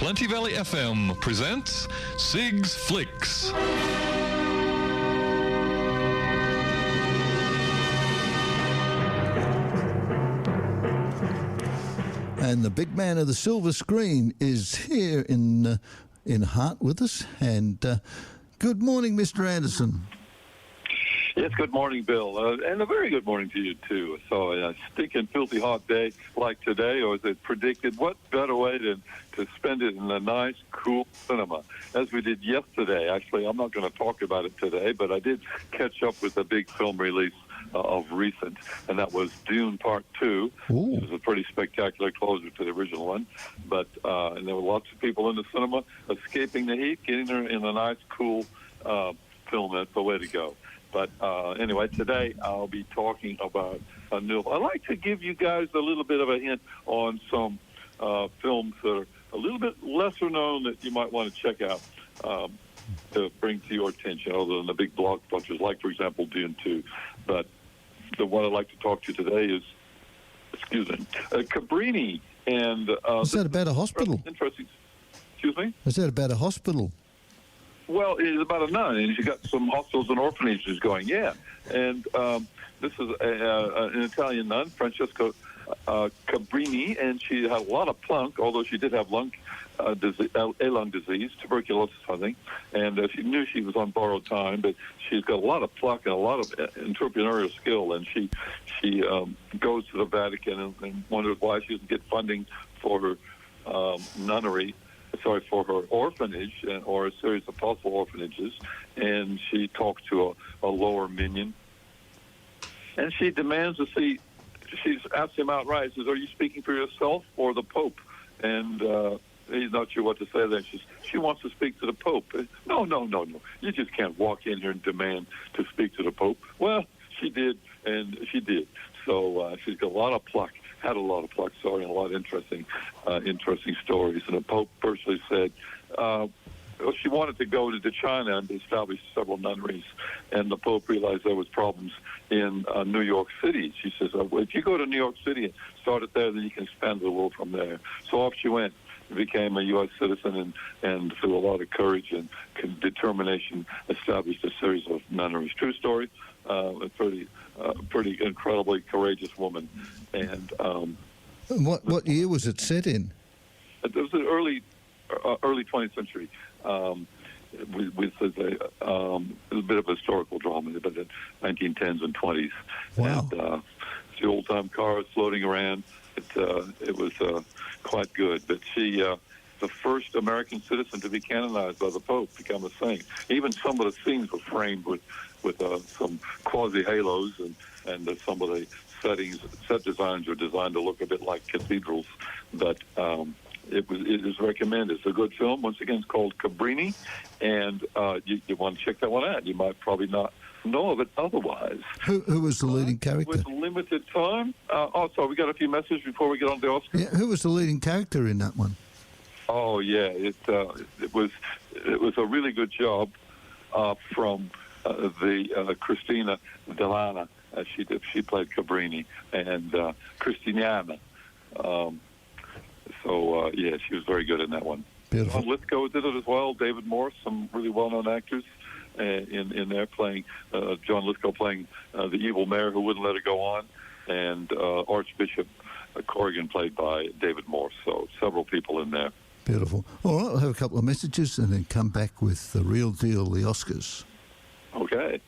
Plenty Valley FM presents Sigs Flicks. And the big man of the silver screen is here in Hart with us. And good morning, Mr. Anderson. Yes, good morning, Bill, and a very good morning to you, too. So a stinking, filthy hot day like today, or as it predicted, what better way than to spend it in a nice, cool cinema, as we did yesterday. Actually, I'm not going to talk about it today, but I did catch up with a big film release of recent, and that was Dune Part 2. Ooh. It was a pretty spectacular closer to the original one, but and there were lots of people in the cinema escaping the heat, getting there in a nice, cool film. That's the way to go. But anyway, today I'll be talking about a new... I'd like to give you guys a little bit of a hint on some films that are a little bit lesser known that you might want to check out to bring to your attention, other than the big blockbusters, like, for example, Dune 2. But the one I'd like to talk to you today is, Cabrini. And is that about a hospital? Interesting. Excuse me? Is that about a hospital? Well, it's about a nun, and she's got some hospitals and orphanages going, yeah. And this is an Italian nun, Francesca Cabrini, and she had a lot of plunk, although she did have lung disease, tuberculosis, I think. And she knew she was on borrowed time, but she's got a lot of pluck and a lot of entrepreneurial skill. And she goes to the Vatican and wonders why she doesn't get funding for her for her orphanage or a series of possible orphanages. And she talks to a lower minion. And she demands to see, she's asked him outright, says, "Are you speaking for yourself or the Pope?" And he's not sure what to say then. She wants to speak to the Pope. No. You just can't walk in here and demand to speak to the Pope. Well, she did, and she did. So she's got a lot of pluck. Had a lot of pluck, and a lot of interesting stories. And the Pope personally said she wanted to go to China and establish several nunneries, and the Pope realized there was problems in New York City. She says, if you go to New York City and start it there, then you can expand the world from there. So off she went, became a U.S. citizen, and through a lot of courage and determination, established a series of nunneries. True story. A pretty incredibly courageous woman. And what year was it set in? It was the early 20th century. With a bit of a historical drama, but the 1910s and 20s. Wow. And the old-time cars floating around. It was quite good. But she, the first American citizen to be canonized by the Pope, become a saint. Even some of the scenes were framed with some quasi-halos, and some of the set designs are designed to look a bit like cathedrals. But it is recommended. It's a good film. Once again, it's called Cabrini, and you want to check that one out. You might probably not know of it otherwise. Who was the leading character? With limited time. We got a few messages before we get on the Oscar. Yeah, who was the leading character in that one? Oh yeah, it was a really good job from the Christina Delana. She played Cabrini, and Christiniana. She was very good in that one. Beautiful. John Lithgow did it as well. David Morse, some really well-known actors in there playing. John Lithgow playing the evil mayor who wouldn't let it go on, and Archbishop Corrigan played by David Morse. So several people in there. Beautiful. All right, I'll have a couple of messages and then come back with the real deal, the Oscars. Okay.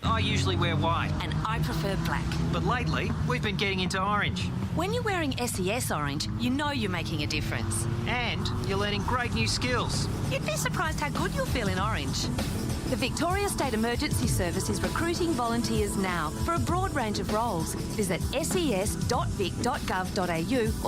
I usually wear white, and I prefer black. but lately we've been getting into orange. When you're wearing SES orange, you know you're making a difference. And you're learning great new skills. You'd be surprised how good you'll feel in orange. The Victoria State Emergency Service is recruiting volunteers now for a broad range of roles. Visit ses.vic.gov.au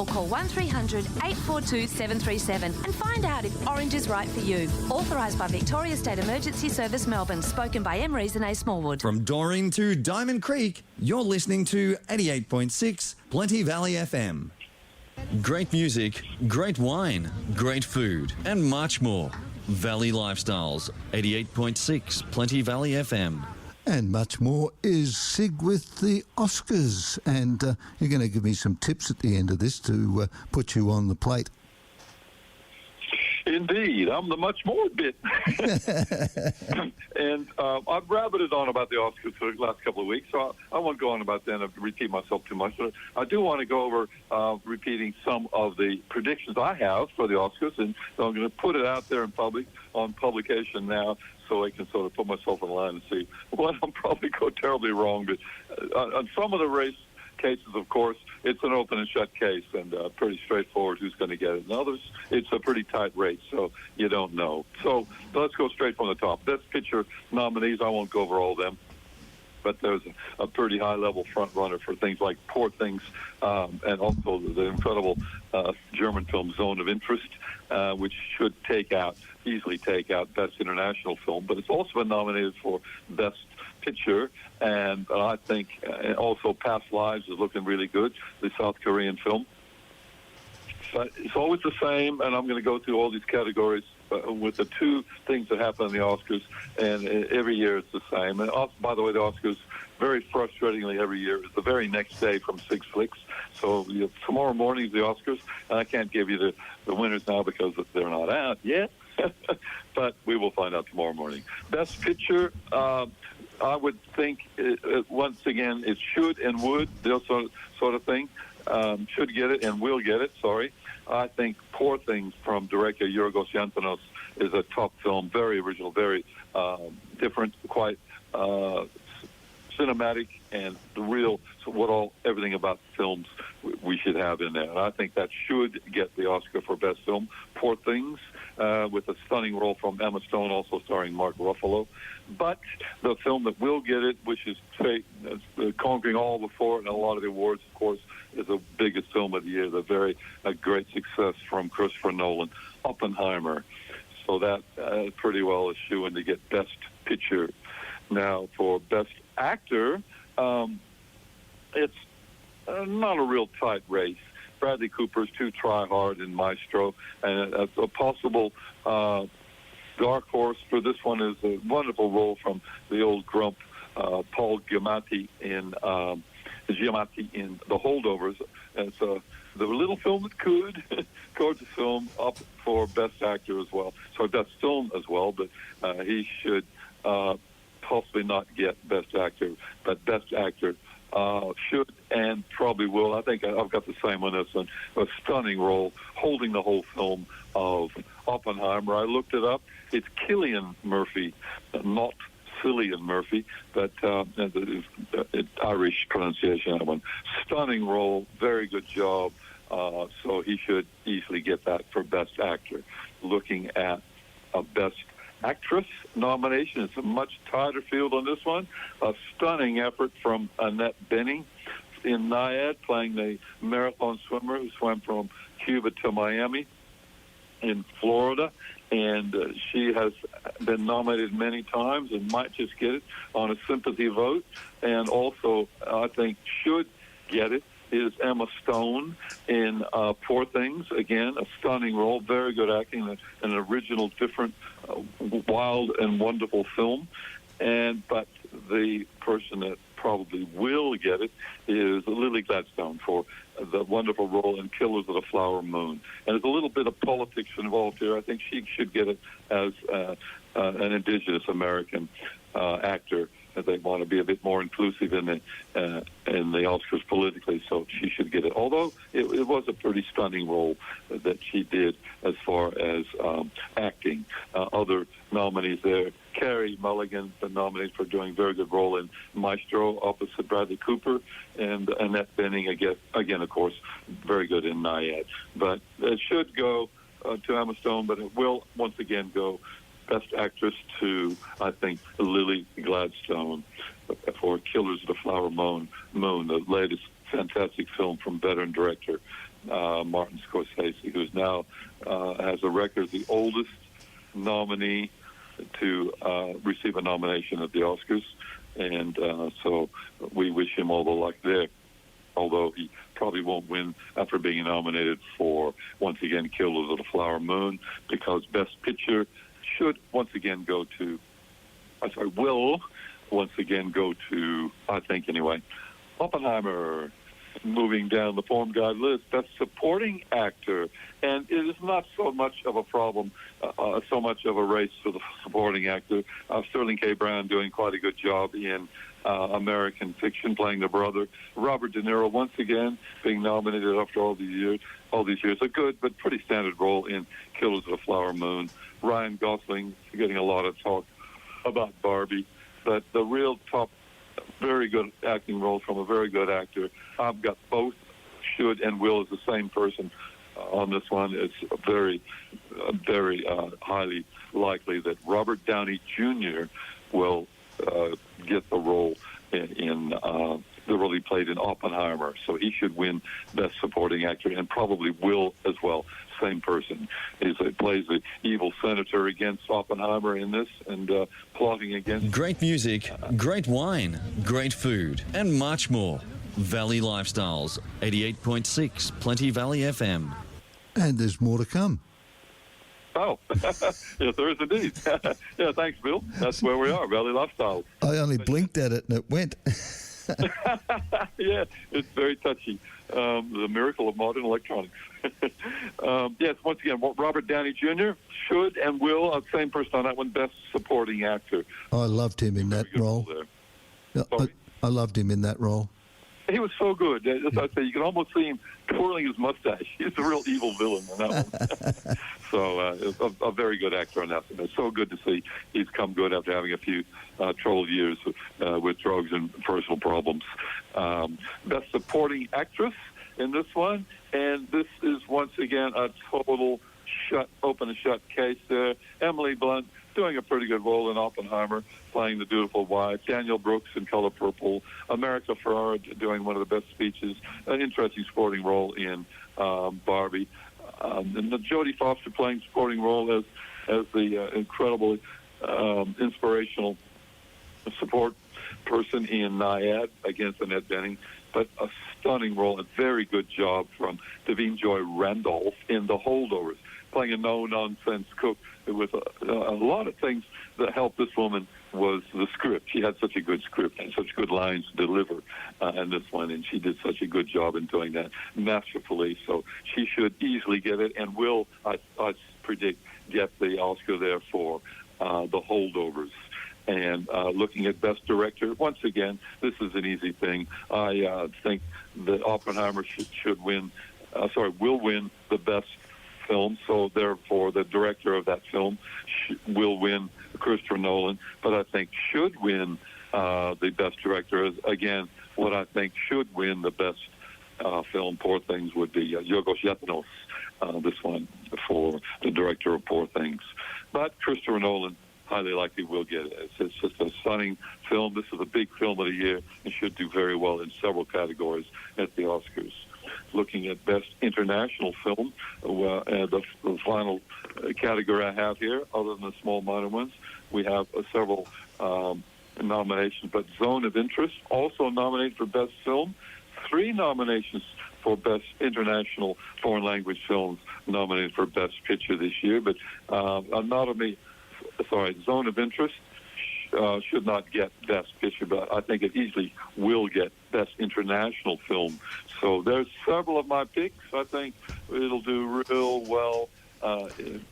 or call 1300 842 737 and find out if orange is right for you. Authorised by Victoria State Emergency Service Melbourne. Spoken by M. Rees and A. Smallwood. From Doreen to Diamond Creek, you're listening to 88.6 Plenty Valley FM. Great music, great wine, great food, and much more. Valley Lifestyles, 88.6 Plenty Valley FM. And much more is Sig with the Oscars. And you're going to give me some tips at the end of this to put you on the plate. Indeed, I'm the much more bit. And I've rabbited on about the Oscars for the last couple of weeks, so I won't go on about that and repeat myself too much. But I do want to go over repeating some of the predictions I have for the Oscars, and so I'm going to put it out there in public on publication now, so I can sort of put myself in line and see what I'm probably go terribly wrong. But on some of the race cases, of course, it's an open and shut case, and pretty straightforward who's going to get it. In others, it's a pretty tight race, so you don't know. So let's go straight from the top. Best Picture nominees, I won't go over all of them, but there's a pretty high-level front-runner for things like Poor Things, and also the incredible German film Zone of Interest, which should easily take out Best International Film, but it's also been nominated for Best Picture, and I think also Past Lives is looking really good, the South Korean film. But it's always the same, and I'm going to go through all these categories with the two things that happen in the Oscars, and every year it's the same. And also, by the way, the Oscars, very frustratingly every year, is the very next day from Sigs Flicks. So tomorrow morning is the Oscars, and I can't give you the winners now because they're not out yet, but we will find out tomorrow morning. Best Picture, I would think, once again, it should and would, this sort of thing, should get it and will get it, sorry. I think Poor Things from director Yorgos Lanthimos is a top film, very original, very different, quite cinematic, and the real, everything about films we should have in there. And I think that should get the Oscar for Best Film. Poor Things, with a stunning role from Emma Stone, also starring Mark Ruffalo. But the film that will get it, which is conquering all before and a lot of the awards, of course, is the biggest film of the year, a great success from Christopher Nolan, Oppenheimer. So that pretty well is shoo-in to get Best Picture. Now, for Best Actor, it's not a real tight race. Bradley Cooper's To Try Hard in Maestro, and a possible dark horse for this one is a wonderful role from the old grump Paul Giamatti in The Holdovers. And so the little film that could, gorgeous film, up for Best Actor as well. So Best Film as well, but he should possibly not get Best Actor, but Best Actor should and probably will. I think I've got the same on this one. A stunning role, holding the whole film of Oppenheimer. I looked it up. It's Cillian Murphy, not Cillian Murphy, but it's Irish pronunciation, that one. Stunning role, very good job. So he should easily get that for Best Actor. Looking at Best Actress nomination, it's a much tighter field on this one. A stunning effort from Annette Bening in Naiad, playing the marathon swimmer who swam from Cuba to Miami in Florida. And she has been nominated many times and might just get it on a sympathy vote. And also, I think, should get it is Emma Stone in Poor Things. Again, a stunning role, very good acting, an original, different, wild and wonderful film. But the person that probably will get it is Lily Gladstone for the wonderful role in Killers of the Flower Moon. And there's a little bit of politics involved here. I think she should get it as an indigenous American actor. They want to be a bit more inclusive in the Oscars politically, so she should get it. Although it was a pretty stunning role that she did as far as acting. Other nominees there, Carey Mulligan, been nominated for doing a very good role in Maestro opposite Bradley Cooper, and Annette Bening, again, of course, very good in Naiad. But it should go to Emma Stone, but it will once again go Best Actress to, I think, Lily Gladstone for Killers of the Flower Moon, the latest fantastic film from veteran director Martin Scorsese, who's now has a record as the oldest nominee to receive a nomination at the Oscars. And so we wish him all the luck there, although he probably won't win after being nominated for, once again, Killers of the Flower Moon, because Best Picture should once again go to, will once again go to, I think anyway, Oppenheimer. moving down the form guide list, Best Supporting Actor. And it is not so much of a problem, so much of a race for the supporting actor. Sterling K. Brown doing quite a good job in American Fiction, playing the brother. Robert De Niro, once again, being nominated after all these years. A good but pretty standard role in Killers of the Flower Moon. Ryan Gosling getting a lot of talk about Barbie. But the real top, very good acting role from a very good actor. I've got both should and will as the same person on this one. It's very highly likely that Robert Downey Jr. will get the role in the role he played in Oppenheimer. So he should win Best Supporting Actor, and probably will as well. Same person. He plays the evil senator against Oppenheimer in this, and plotting against... Great music, great wine, great food, and much more. Valley Lifestyles, 88.6 Plenty Valley FM. And there's more to come. Oh, yes, there is indeed. Yeah, thanks, Bill. That's where we are, Valley Lifestyles. I only blinked at it and it went. Yeah, it's very touchy. The miracle of modern electronics. Yes, once again, Robert Downey Jr. should and will, same person on that one, Best Supporting Actor. I loved him in that role. I loved him in that role. He was so good. As I say, you can almost see him twirling his mustache. He's a real evil villain in that one. So a very good actor on that one. It's so good to see he's come good after having a few troubled years with drugs and personal problems. Best Supporting Actress in this one, and this is once again a total open and shut case there. Emily Blunt doing a pretty good role in Oppenheimer, playing the dutiful wife. Daniel Brooks in Color Purple. America Ferrera doing one of the best speeches. An interesting supporting role in Barbie. And Jodie Foster playing supporting role as the incredibly inspirational support person in Naiad against Annette Bening. But a stunning role, a very good job from Davine Joy Randolph in The Holdovers, playing a no-nonsense cook with a lot of things that helped this woman was the script. She had such a good script and such good lines to deliver in this one, and she did such a good job in doing that masterfully. So she should easily get it, and will, I predict, get the Oscar there for The Holdovers. And looking at Best Director, once again, this is an easy thing. I think that Oppenheimer will win the best film. So therefore, the director of that film will win, Christopher Nolan. But I think should win the Best Director. Again, what I think should win the best film, Poor Things, would be Yorgos Lanthimos, this one, for the director of Poor Things. But Christopher Nolan highly likely will get it. It's just a stunning film. This is a big film of the year and should do very well in several categories at the Oscars. Looking at Best International Film, the final category I have here, other than the small minor ones, we have several nominations. But Zone of Interest, also nominated for Best Film. 3 nominations for Best International Foreign Language Films nominated for Best Picture this year. But Zone of Interest should not get Best Picture, but I think it easily will get Best International Film. So there's several of my picks. I think it'll do real well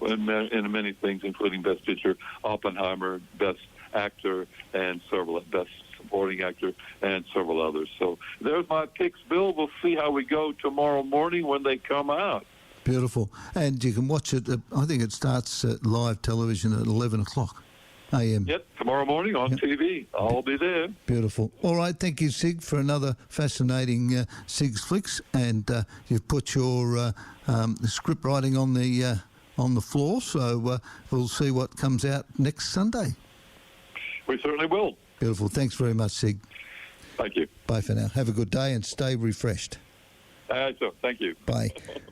in many things, including Best Picture, Oppenheimer, Best Actor, and several Best Supporting Actor, and several others. So there's my picks, Bill. We'll see how we go tomorrow morning when they come out. Beautiful. And you can watch it, I think it starts live television at 11 o'clock a.m. Yep, tomorrow morning on TV. I'll be there. Beautiful. All right, thank you, Sig, for another fascinating Sigs Flicks. And you've put your script writing on the floor, so we'll see what comes out next Sunday. We certainly will. Beautiful. Thanks very much, Sig. Thank you. Bye for now. Have a good day and stay refreshed. So, thank you. Bye.